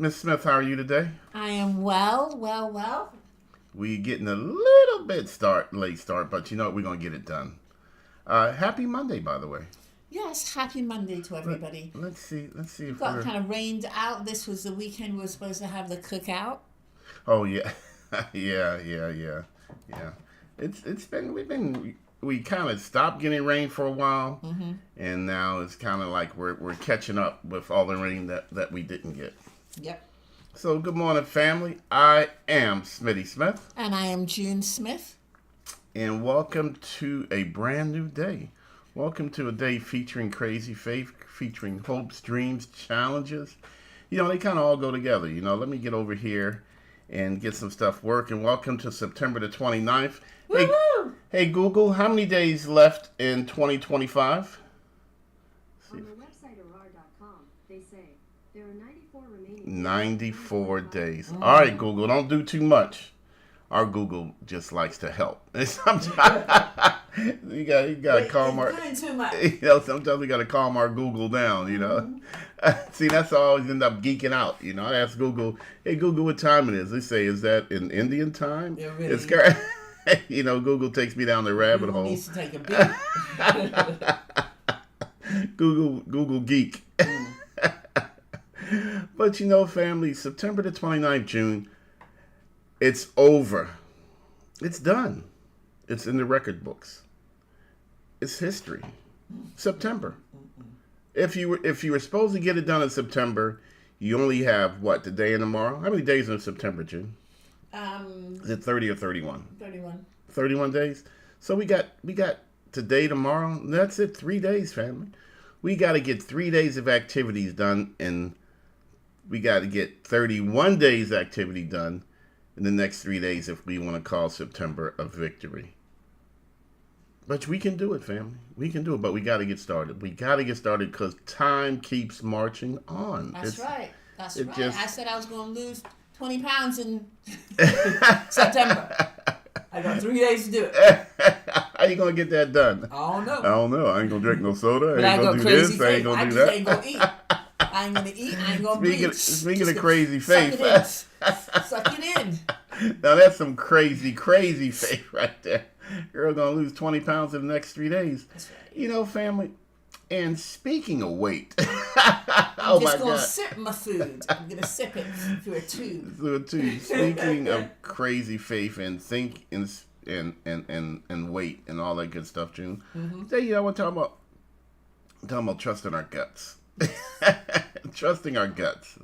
Miss Smith, how are you today? I am well. We getting a little bit late start, but you know what? We're gonna get it done. Happy Monday, by the way. Yes, happy Monday to everybody. Let's see. Let's see It if got we're. kind of rained out. This was the weekend we were supposed to have the cookout. Oh yeah, yeah. It's been we kind of stopped getting rain for a while, and now it's kind of like we're catching up with all the rain that we didn't get. Yep. So good morning, family. I am Smitty Smith. And I am June Smith. And welcome to a brand new day. Welcome to a day featuring crazy faith, featuring hopes, dreams, challenges. You know, they kind of all go together. You know, let me get over here and get some stuff working. Welcome to September the 29th. Hey, Google, how many days left in 2025? On the website Arar.com, they say there are 94 remaining. 94 days. All right, Google, don't do too much. Our Google just likes to help. Sometimes you got to calm our. Doing too much. You know, sometimes we got to calm our Google down. You know, see, that's how I always end up geeking out. You know, I ask Google, "Hey Google, what time it is?" They say, "Is that in Indian time?" Yeah, really. It's correct. You know, Google takes me down the rabbit Google hole. needs to take a beat. Google geek. But you know, family, September the 29th, June. It's over. It's done. It's in the record books. It's history. September. If you were supposed to get it done in September, you only have what, today and tomorrow? How many days in September, June? Is it 30 or 31? 31. 31 days. So we got today, tomorrow. That's it. 3 days, family. We got to get 3 days of activities done, and we got to get 31 days activity done in the next 3 days if we want to call September a victory. But we can do it, family. We can do it, but we got to get started. We got to get started because time keeps marching on. That's right. That's it right. just- I said I was going to lose 20 pounds in September. I got 3 days to do it. How you going to get that done? I don't know. I don't know. I ain't going to drink no soda. But I I ain't go going to do crazy this. I ain't faith. going I to do just that. ain't going to eat. I ain't going to eat. I ain't going to breathe. Speaking of crazy faith. Suck it in. Now that's some crazy faith right there. Girl gonna lose 20 pounds in the next 3 days. That's right. You know, family. And speaking of weight, I'm just going to sip my food. I'm going to sip it through a tube. Speaking of crazy faith and think and weight and all that good stuff, June. Today, you know, we're talking about trusting our guts. Trusting our guts.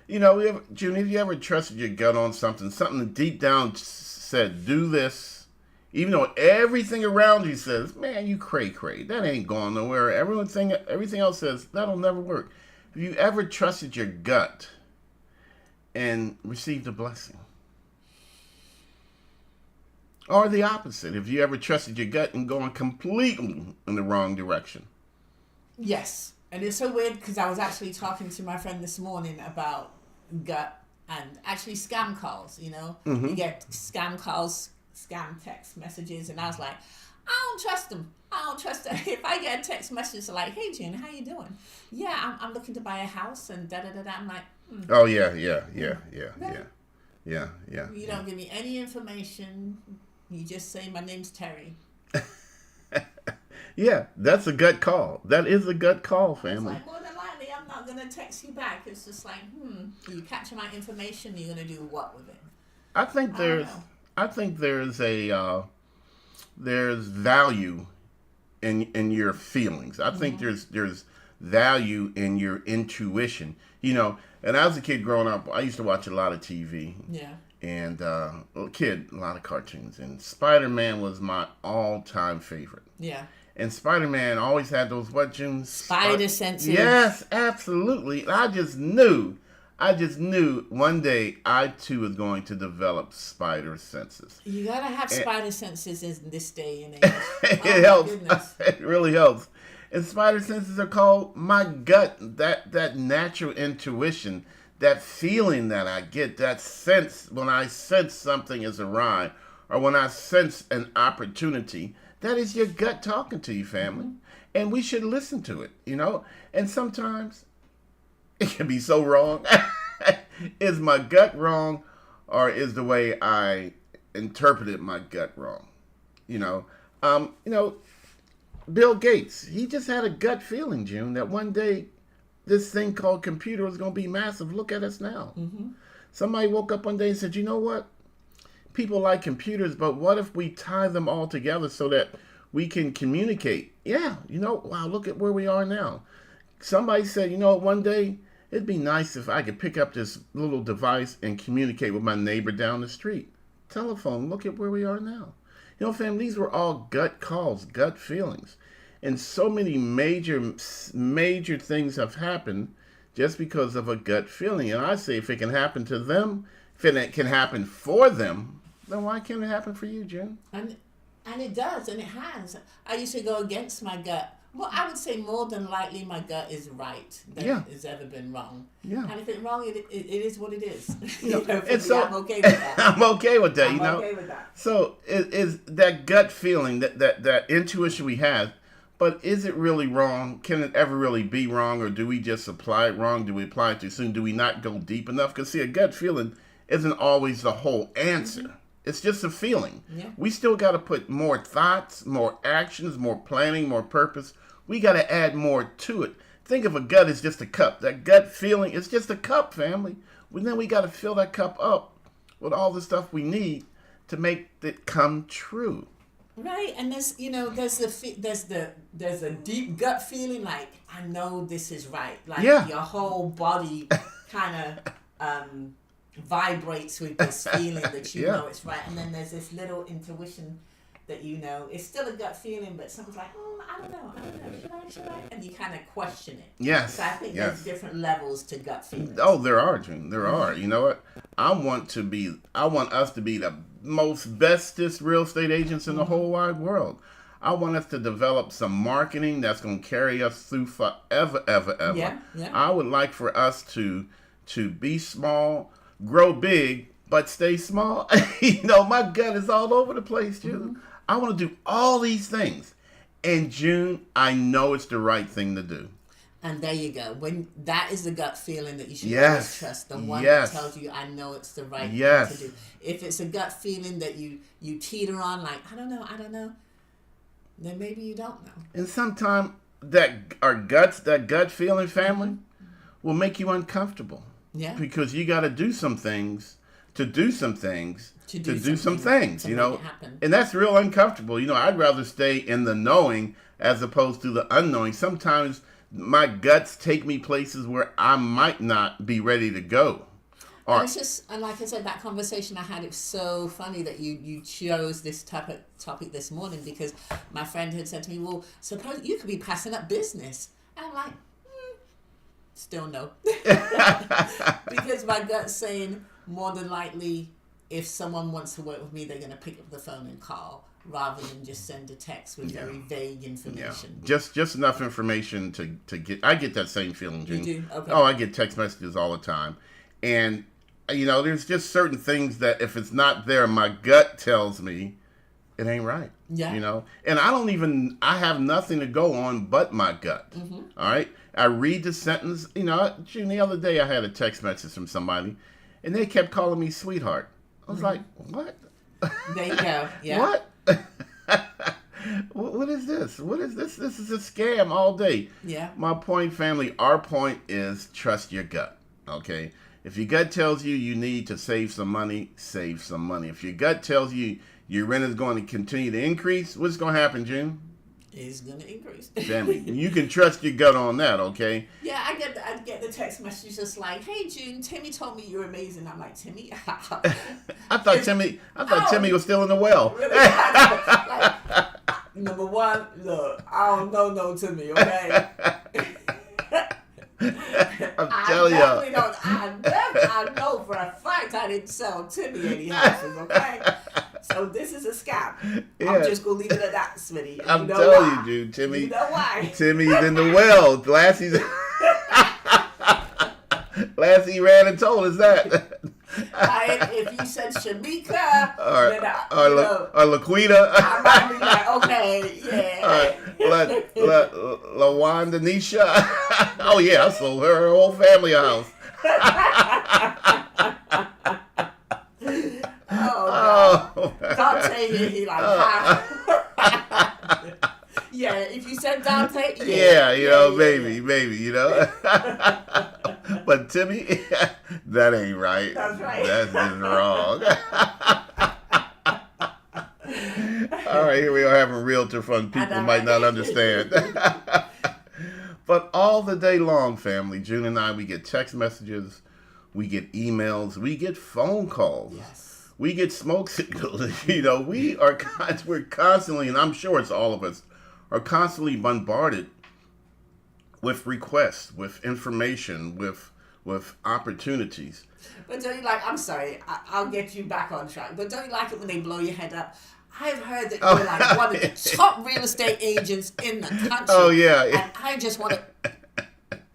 You know, June, have you ever trusted your gut on something that deep down said, do this, even though everything around you says, man, you cray. That ain't going nowhere. Everything else says, that'll never work. Have you ever trusted your gut and received a blessing? Or the opposite, have you ever trusted your gut and gone completely in the wrong direction? Yes. And it's so weird because I was actually talking to my friend this morning about gut and actually scam calls, you know. You get scam calls, scam text messages, and I was like, I don't trust them. If I get a text message like, hey, June, how you doing? Yeah, I'm looking to buy a house and da-da-da-da. I'm like, Oh, yeah. You don't give me any information. You just say my name's Terry. Yeah, that's a gut call. That is a gut call, It's family. like, more than likely, I'm not going to text you back. It's just like, you capture my information, you're going to do what with it? I think there's there's value in your feelings. I think there's value in your intuition. You know, and as a kid growing up, I used to watch a lot of TV. Yeah. And a lot of cartoons. And Spider-Man was my all-time favorite. Yeah. And Spider-Man always had those, what, June? Spider senses. Yes, absolutely. I just knew one day I too was going to develop spider senses. You gotta have spider senses in this day and age. It helps. It really helps. And spider senses are called my gut, that natural intuition, that feeling that I get, that sense when I sense something is awry, or when I sense an opportunity. That is your gut talking to you, family. And we should listen to it, you know? And sometimes it can be so wrong. Is my gut wrong, or is the way I interpreted my gut wrong? You know, you know, Bill Gates, he just had a gut feeling, June, that one day this thing called computer was going to be massive. Look at us now. Somebody woke up one day and said, you know what? People like computers, but what if we tie them all together so that we can communicate? Yeah, you know, wow, look at where we are now. Somebody said, you know, one day it'd be nice if I could pick up this little device and communicate with my neighbor down the street. Telephone, look at where we are now. You know, fam, these were all gut calls, gut feelings. And so many major things have happened just because of a gut feeling. And I say if it can happen to them, if it can happen for them, then why can't it happen for you, Jen? And it does, and it has. I used to go against my gut. Well, I would say more than likely my gut is right than it's ever been wrong. Yeah. And if it's wrong, it is what it is. And so, I'm okay with that. I'm okay with that, I'm you know. okay with that. So is that gut feeling, that intuition we have, but is it really wrong? Can it ever really be wrong, or do we just apply it wrong? Do we apply it too soon? Do we not go deep enough? Because see, a gut feeling isn't always the whole answer. It's just a feeling. Yeah. We still got to put more thoughts, more actions, more planning, more purpose. We got to add more to it. Think of a gut as just a cup. That gut feeling is just a cup, family. Then we got to fill that cup up with all the stuff we need to make it come true. Right, and there's a deep gut feeling like I know this is right. Like your whole body kind of vibrates with this feeling that you know it's right. And then there's this little intuition that you know it's still a gut feeling, but someone's like, I don't know, should I? And you kind of question it. Yes. So I think there's different levels to gut feelings. Oh, there are, June. There are. You know what? I want us to be the most bestest real estate agents in the whole wide world. I want us to develop some marketing that's going to carry us through forever, ever. Yeah. I would like for us to be small, grow big, but stay small. You know, my gut is all over the place, June. I want to do all these things. And June, I know it's the right thing to do. And there you go. When that is the gut feeling that you should always trust. The one that tells you, I know it's the right thing to do. If it's a gut feeling that you teeter on, like, I don't know, then maybe you don't know. And sometimes that gut feeling, family, will make you uncomfortable. Yeah. Because you got to do some things, you know. And that's real uncomfortable. You know, I'd rather stay in the knowing as opposed to the unknowing. Sometimes my guts take me places where I might not be ready to go. And it's just, and like I said, that conversation I had, it was so funny that you chose this topic this morning, because my friend had said to me, well, suppose you could be passing up business. And I'm like, still no. Because my gut's saying more than likely, if someone wants to work with me, they're going to pick up the phone and call, rather than just send a text with very vague information. Just enough information to get. I get that same feeling, June. You do? Okay. Oh, I get text messages all the time. And, you know, there's just certain things that if it's not there, my gut tells me it ain't right. Yeah. You know? And I have nothing to go on but my gut. All right? I read the sentence. You know, June, the other day I had a text message from somebody, and they kept calling me sweetheart. I was like, what? There you go. Yeah. What? What is this? What is this? This is a scam all day. Yeah. My point, family, our point is trust your gut. Okay? If your gut tells you you need to save some money, save some money. If your gut tells you your rent is going to continue to increase, what's going to happen, June? It's going to increase. Family, you can trust your gut on that, okay? Yeah, I get the text message just like, "Hey June, Timmy told me you're amazing." I'm like, "Timmy?" I thought Timmy was still in the well. Really? Like, number one, look, I don't know no Timmy, okay? I'm telling you. I know for a fact I didn't sell Timmy any houses, okay? So this is a scam. Yeah. I'm just going to leave it at that, Smitty. And I'm you know telling why? you, dude. Timmy. You know why? Timmy's in the well. Lassie ran and told us that. If you said Shamika or Laquita. I might be like, okay, yeah. LaWanda Nisha. Oh, yeah, I sold her whole family a house. He like, yeah, if you said Dante, maybe, you know. But Timmy, that ain't right. That's right. That's just wrong. All right, here we are having realtor fun. People might not understand. But all the day long, family, June and I, we get text messages, we get emails, we get phone calls. Yes. We get smoke signals. You know, we're constantly, and I'm sure it's all of us, are constantly bombarded with requests, with information, with opportunities. But don't you like, I'm sorry, I'll get you back on track, but don't you like it when they blow your head up? I've heard that you're like one of the top real estate agents in the country. Oh, yeah. And I just want to...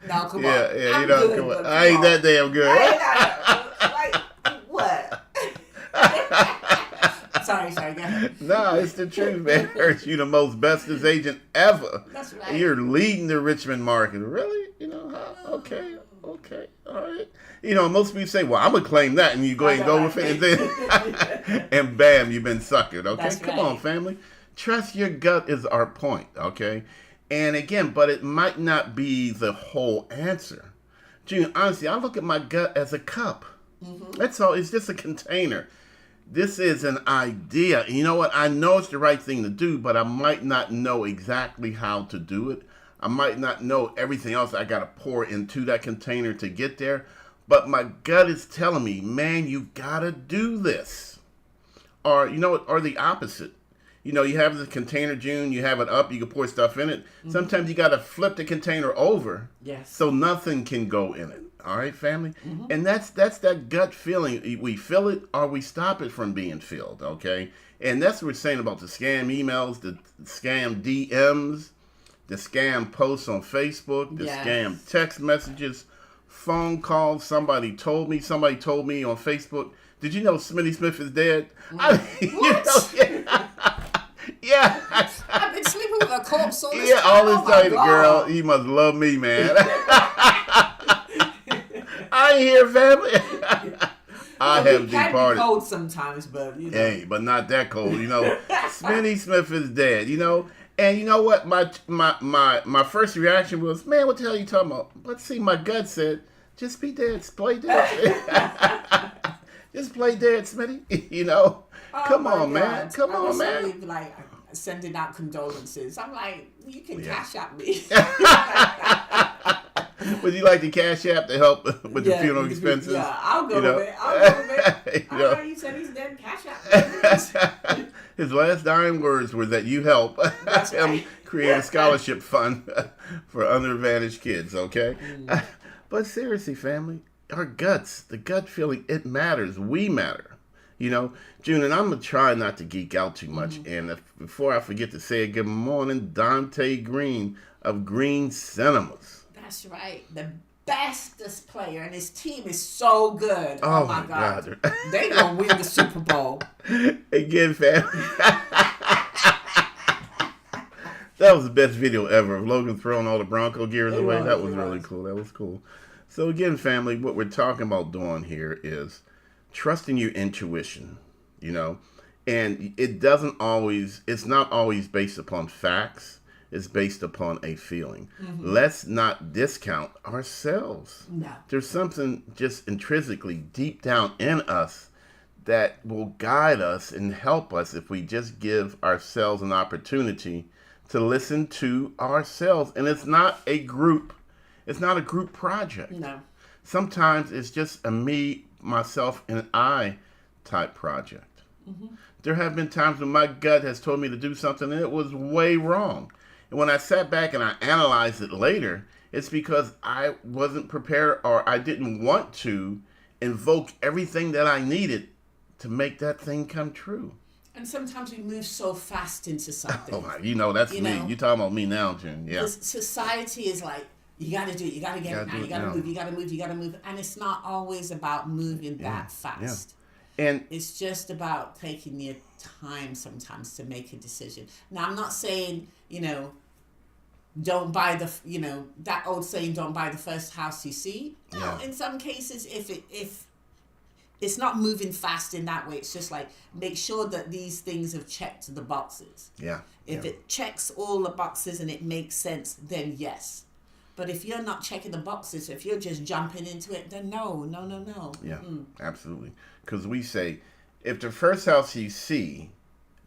No, come on. Yeah, I'm you know, good, come on. but I ain't that damn good. Like, what? Sorry, go ahead. No, it's the truth, man. You're the most bestest agent ever. That's right. You're leading the Richmond market. Really? You know, okay, all right. You know, most people say, well, I'm going to claim that, and you go ahead and go with it, and then, and bam, you've been suckered, okay? That's Come right. on, family. Trust your gut is our point, okay? And again, but it might not be the whole answer. June, honestly, I look at my gut as a cup. Mm-hmm. That's all. It's just a container. This is an idea. You know what? I know it's the right thing to do, but I might not know exactly how to do it. I might not know everything else I got to pour into that container to get there. But my gut is telling me, man, you got to do this. Or, you know what? Or the opposite. You know, you have the container, June, you have it up, you can pour stuff in it. Mm-hmm. Sometimes you got to flip the container over so nothing can go in it. All right, family? Mm-hmm. And that's that gut feeling. We fill it or we stop it from being filled, okay? And that's what we're saying about the scam emails, the scam DMs, the scam posts on Facebook, the scam text messages, phone calls. Somebody told me on Facebook, did you know Smitty Smith is dead? What? Yeah. I've been sleeping with a corpse all this time. Yeah, all this time, girl. You must love me, man. I ain't here, family. I have departed. Can be cold sometimes, but you know. Hey, but not that cold. You know, Smitty Smith is dead. You know, and you know what? My first reaction was, man, what the hell are you talking about? Let's see. My gut said, just be dead. Play dead. Just play dead, Smitty. You know. Come on, man. Come on, man. Like sending out condolences. I'm like, you can cash out me. Would you like the Cash App to help with the funeral expenses? Yeah, I'll go with it. I know you said he's dead. Cash App. His last dying words were that you help him create a scholarship fund for underadvantaged kids, okay? But seriously, family, our guts, the gut feeling, it matters. We matter. You know, June, and I'm going to try not to geek out too much. Mm-hmm. And before I forget to say it, good morning, Dante Green of Green Cinemas. That's right. The bestest player, and his team is so good. Oh my God. They going to win the Super Bowl. Again, family. That was the best video ever of Logan throwing all the Bronco gears away. That was really cool. That was cool. So again, family, what we're talking about doing here is trusting your intuition, you know, and it's not always based upon facts. It's based upon a feeling. Mm-hmm. Let's not discount ourselves. No. There's something just intrinsically deep down in us that will guide us and help us if we just give ourselves an opportunity to listen to ourselves. And it's not a group project. No. Sometimes it's just a me, myself, and I type project. Mm-hmm. There have been times when my gut has told me to do something and it was way wrong. And when I sat back and I analyzed it later, it's because I wasn't prepared or I didn't want to invoke everything that I needed to make that thing come true. And sometimes we move so fast into something. Oh, you know, that's me. You're talking about me now, June. Yeah. Society is like, you got to do it. You got to get it now. You got to move. You got to move. You got to move. And it's not always about moving that fast. Yeah. And it's just about taking your time sometimes to make a decision. Now, I'm not saying, you know, don't buy that old saying, don't buy the first house you see. No, in some cases, if it's not moving fast in that way. It's just like, make sure that these things have checked the boxes. Yeah. If it checks all the boxes and it makes sense, then yes. But if you're not checking the boxes, if you're just jumping into it, then no. Yeah, absolutely. Because we say, if the first house you see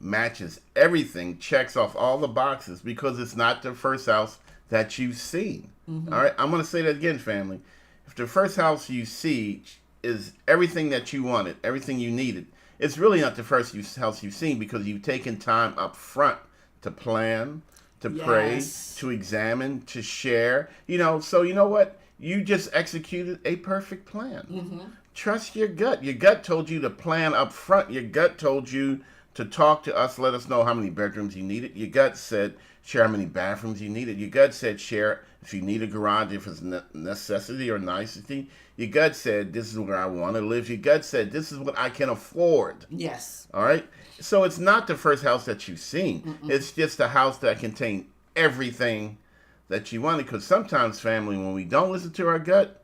matches everything, checks off all the boxes, because it's not the first house that you've seen. All right, I'm going to say that again, family. If the first house you see is everything that you wanted, everything you needed, it's really not the first house you've seen, because you've taken time up front to plan, to pray, to examine, to share. So you know what? You just executed a perfect plan. Trust your gut. Your gut told you to plan up front. Your gut told you to talk to us, let us know how many bedrooms you needed. Your gut said share how many bathrooms you needed. Your gut said share if you need a garage, if it's necessity or nicety. Your gut said this is where I want to live. Your gut said this is what I can afford. Yes. All right? So it's not the first house that you've seen. It's just a house that contained everything that you wanted. Because sometimes, family, when we don't listen to our gut,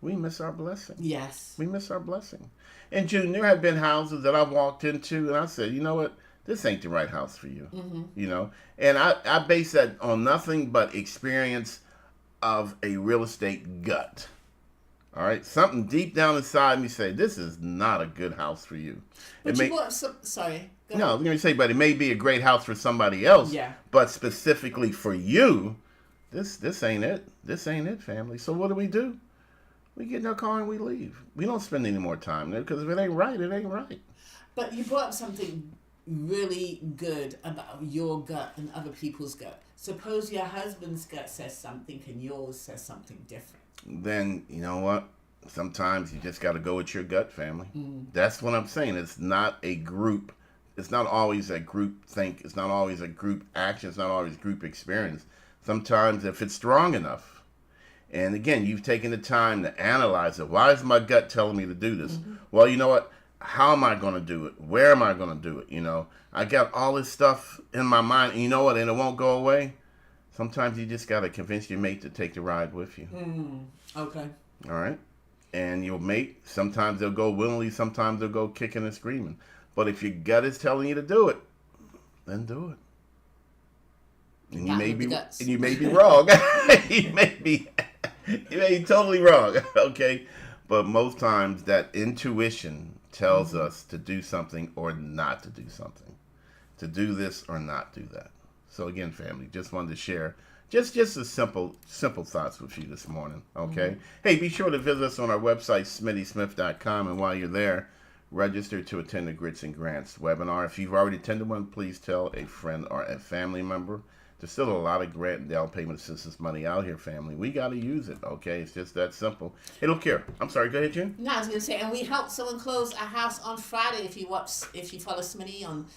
we miss our blessing. Yes. We miss our blessing. And June, there have been houses that I've walked into and I said, you know what? This ain't the right house for you. And I base that on nothing but experience of a real estate gut. All right? Something deep down inside me say, this is not a good house for you. But sorry. Go ahead. No, I was going to say, but it may be a great house for somebody else. Yeah. But specifically for you, this ain't it. This ain't it, family. So what do? We get in our car and we leave. We don't spend any more time there, because if it ain't right, it ain't right. But you brought up something really good about your gut and other people's gut. Suppose your husband's gut says something and yours says something different. Then, you know what? Sometimes you just got to go with your gut, family. That's what I'm saying. It's not a group. It's not always a group think. It's not always a group action. It's not always group experience. Sometimes if it's strong enough, and again, you've taken the time to analyze it. Why is my gut telling me to do this? Well, you know what? How am I going to do it? Where am I going to do it? I got all this stuff in my mind. And you know what? And it won't go away. Sometimes you just got to convince your mate to take the ride with you. Okay. All right? And your mate, sometimes they'll go willingly. Sometimes they'll go kicking and screaming. But if your gut is telling you to do it, then do it. And you may be wrong. you may be totally wrong. Okay? But most times that intuition tells us to do something or not to do something. To do this or not do that. So again, family, just wanted to share just a simple thoughts with you this morning. Okay? Hey, be sure to visit us on our website, SmittySmith.com, and while you're there, register to attend the Grits and Grants webinar. If you've already attended one, please tell a friend or a family member. There's still a lot of grant and down payment assistance money out here, family. We got to use it, okay? It's just that simple. Hey, look here. I'm sorry. Go ahead, Jim. No, I was going to say, and we helped someone close a house on Friday. If you follow Smitty on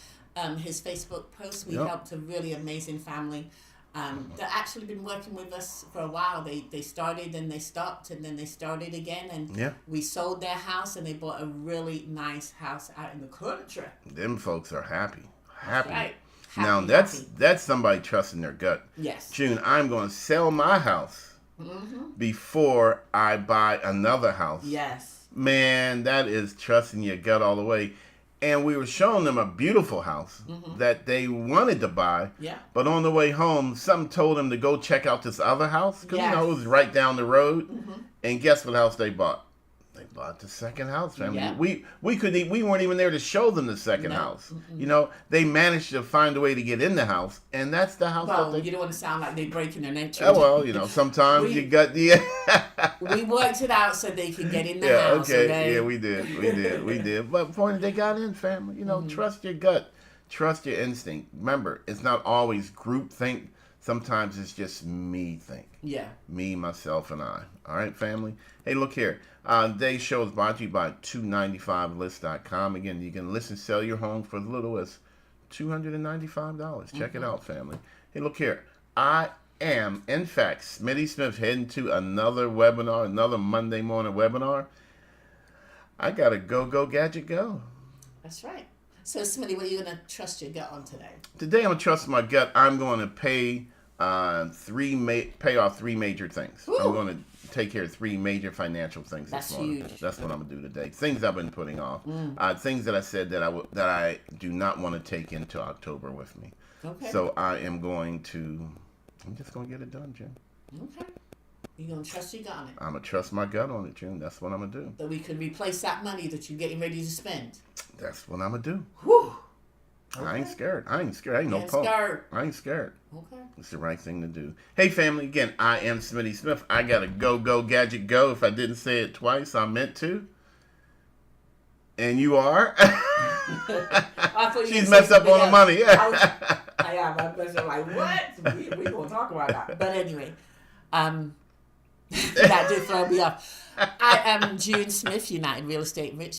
his Facebook post, we helped a really amazing family. They've actually been working with us for a while. They started and they stopped and then they started again. And we sold their house and they bought a really nice house out in the country. Them folks are happy. Right. Now, that's somebody trusting their gut. Yes. June, I'm going to sell my house before I buy another house. Yes. Man, that is trusting your gut all the way. And we were showing them a beautiful house that they wanted to buy. Yeah. But on the way home, something told them to go check out this other house. Because, it was right down the road. And guess what house they bought? They bought the second house, family. Yeah. We weren't even there to show them the second house. They managed to find a way to get in the house, and that's the house. Well, you don't want to sound like they're breaking an entry. Oh well, sometimes you got the. We worked it out so they could get in the house. Okay. Yeah, we did. But before they got in, family, trust your gut, trust your instinct. Remember, it's not always group think. Sometimes it's just me think. Yeah. Me, myself, and I. All right, family? Hey, look here. Today's show is brought to you by 295list.com. Again, you can sell your home for as little as $295. Check it out, family. Hey, look here. I am, in fact, Smitty Smith heading to another webinar, another Monday morning webinar. I got to go, gadget, go. That's right. So, Smitty, what are you going to trust your gut on today? Today, I'm going to trust my gut. I'm going to pay pay off 3 major things. Woo. I'm going to take care of 3 major financial things That's this morning. huge. That's what I'm gonna do today. Things I've been putting off. Things that I said that I do not want to take into October with me. Okay. So I'm just gonna get it done, June. Okay. You're going to trust your gut on it. I'm gonna trust my gut on it, June. That's what I'm gonna do. That we can replace that money that you're getting ready to spend. That's what I'm gonna do. Whew. I ain't scared. I ain't no Ain't punk. scared. I ain't scared. Okay. It's the right thing to do. Hey, family. Again, I am Smitty Smith. I gotta go gadget go. If I didn't say it twice, I meant to. And you are. I thought you She's were messed up saying on the money. something else. I am. I'm like, what? We gonna talk about that. But anyway, that did throw me off. I am June Smith, United Real Estate Rich.